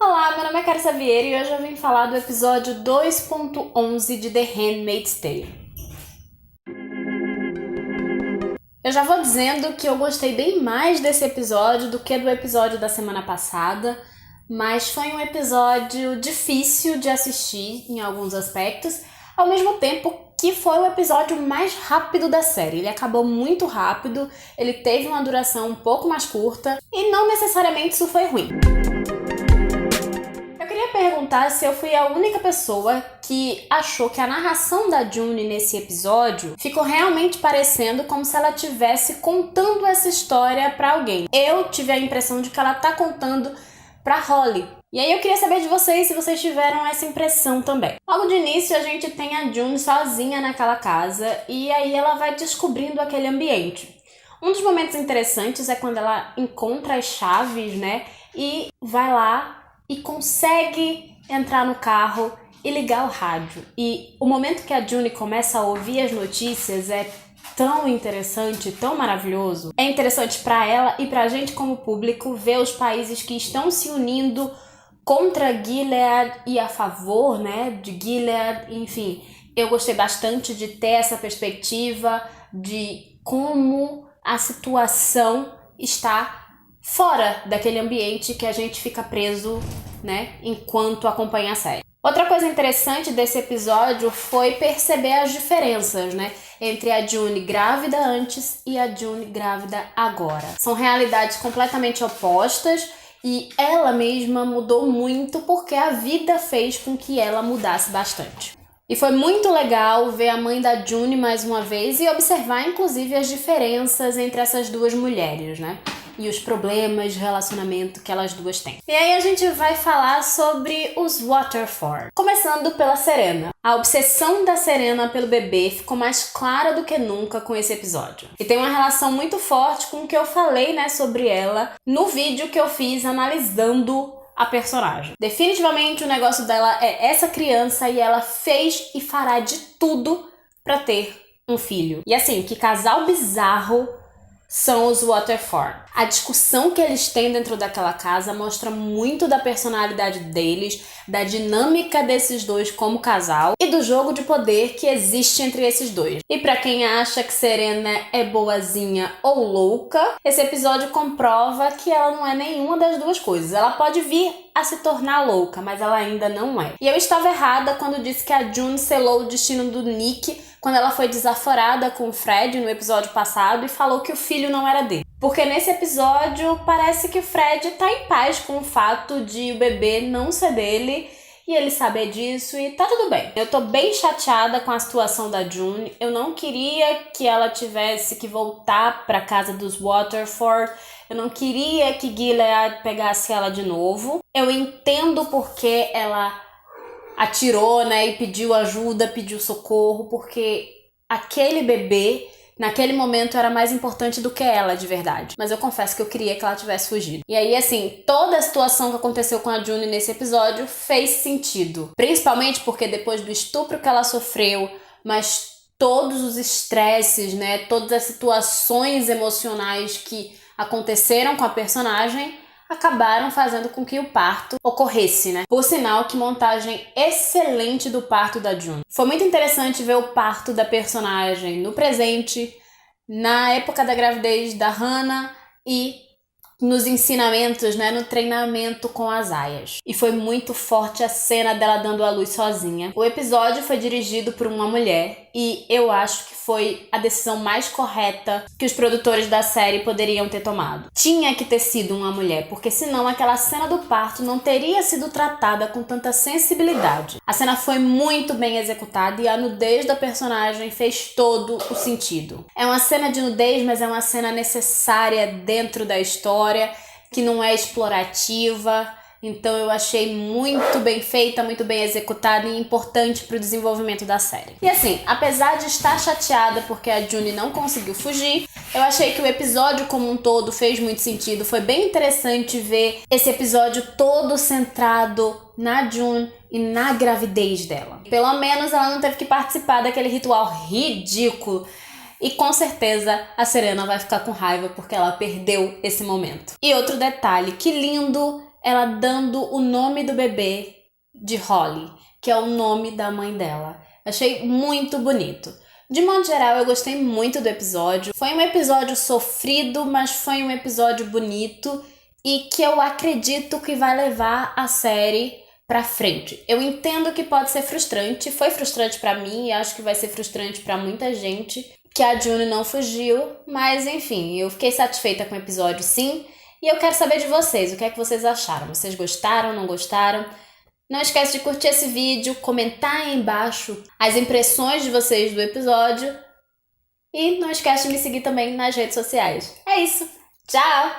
Olá, meu nome é Carissa Vieira e hoje eu vim falar do episódio 2.11 de The Handmaid's Tale. Eu já vou dizendo que eu gostei bem mais desse episódio do que do episódio da semana passada, mas foi um episódio difícil de assistir em alguns aspectos, ao mesmo tempo que foi o episódio mais rápido da série. Ele acabou muito rápido, ele teve uma duração um pouco mais curta e não necessariamente isso foi ruim. Eu queria perguntar se eu fui a única pessoa que achou que a narração da June nesse episódio ficou realmente parecendo como se ela estivesse contando essa história pra alguém. Eu tive a impressão de que ela tá contando pra Holly. E aí eu queria saber de vocês se vocês tiveram essa impressão também. Logo de início a gente tem a June sozinha naquela casa e aí ela vai descobrindo aquele ambiente. Um dos momentos interessantes é quando ela encontra as chaves, né? E vai lá e consegue entrar no carro e ligar o rádio. E o momento que a June começa a ouvir as notícias é tão interessante, tão maravilhoso. É interessante para ela e pra gente como público ver os países que estão se unindo contra Gilead e a favor, né, de Gilead. Enfim, eu gostei bastante de ter essa perspectiva de como a situação está fora daquele ambiente que a gente fica preso, né, enquanto acompanha a série. Outra coisa interessante desse episódio foi perceber as diferenças, né, entre a June grávida antes e a June grávida agora. São realidades completamente opostas e ela mesma mudou muito porque a vida fez com que ela mudasse bastante. E foi muito legal ver a mãe da June mais uma vez e observar inclusive as diferenças entre essas duas mulheres, né? E os problemas de relacionamento que elas duas têm. E aí a gente vai falar sobre os Waterford. Começando pela Serena. A obsessão da Serena pelo bebê ficou mais clara do que nunca com esse episódio. E tem uma relação muito forte com o que eu falei, né, sobre ela no vídeo que eu fiz analisando a personagem. Definitivamente o negócio dela é essa criança e ela fez e fará de tudo pra ter um filho. E assim, que casal bizarro são os Waterford. A discussão que eles têm dentro daquela casa mostra muito da personalidade deles, da dinâmica desses dois como casal e do jogo de poder que existe entre esses dois. E pra quem acha que Serena é boazinha ou louca, esse episódio comprova que ela não é nenhuma das duas coisas. Ela pode vir a se tornar louca, mas ela ainda não é. E eu estava errada quando disse que a June selou o destino do Nick quando ela foi desaforada com o Fred no episódio passado e falou que o filho não era dele. Porque nesse episódio parece que o Fred tá em paz com o fato de o bebê não ser dele e ele saber disso e tá tudo bem. Eu tô bem chateada com a situação da June. Eu não queria que ela tivesse que voltar pra casa dos Waterford. Eu não queria que Gilead pegasse ela de novo. Eu entendo porque ela atirou, né, e pediu ajuda, pediu socorro, porque aquele bebê, naquele momento, era mais importante do que ela, de verdade. Mas eu confesso que eu queria que ela tivesse fugido. E aí, assim, toda a situação que aconteceu com a June nesse episódio fez sentido. Principalmente porque depois do estupro que ela sofreu, mas todos os estresses, né, todas as situações emocionais que aconteceram com a personagem acabaram fazendo com que o parto ocorresse, né? Por sinal, que montagem excelente do parto da June. Foi muito interessante ver o parto da personagem no presente, na época da gravidez da Hannah e nos ensinamentos, né, no treinamento com as aias. E foi muito forte a cena dela dando à luz sozinha. O episódio foi dirigido por uma mulher e eu acho que foi a decisão mais correta que os produtores da série poderiam ter tomado. Tinha que ter sido uma mulher, porque senão aquela cena do parto não teria sido tratada com tanta sensibilidade. A cena foi muito bem executada e a nudez da personagem fez todo o sentido. É uma cena de nudez, mas é uma cena necessária dentro da história, que não é explorativa. Então eu achei muito bem feita, muito bem executada e importante para o desenvolvimento da série. E assim, apesar de estar chateada porque a June não conseguiu fugir, eu achei que o episódio como um todo fez muito sentido. Foi bem interessante ver esse episódio todo centrado na June e na gravidez dela. Pelo menos ela não teve que participar daquele ritual ridículo. E com certeza a Serena vai ficar com raiva porque ela perdeu esse momento. E outro detalhe, que lindo ela dando o nome do bebê de Holly, que é o nome da mãe dela. Achei muito bonito. De modo geral, eu gostei muito do episódio. Foi um episódio sofrido, mas foi um episódio bonito e que eu acredito que vai levar a série pra frente. Eu entendo que pode ser frustrante, foi frustrante pra mim e acho que vai ser frustrante pra muita gente, que a June não fugiu, mas enfim, eu fiquei satisfeita com o episódio sim, e eu quero saber de vocês, o que é que vocês acharam? Vocês gostaram, não gostaram? Não esquece de curtir esse vídeo, comentar aí embaixo as impressões de vocês do episódio e não esquece de me seguir também nas redes sociais. É isso, tchau!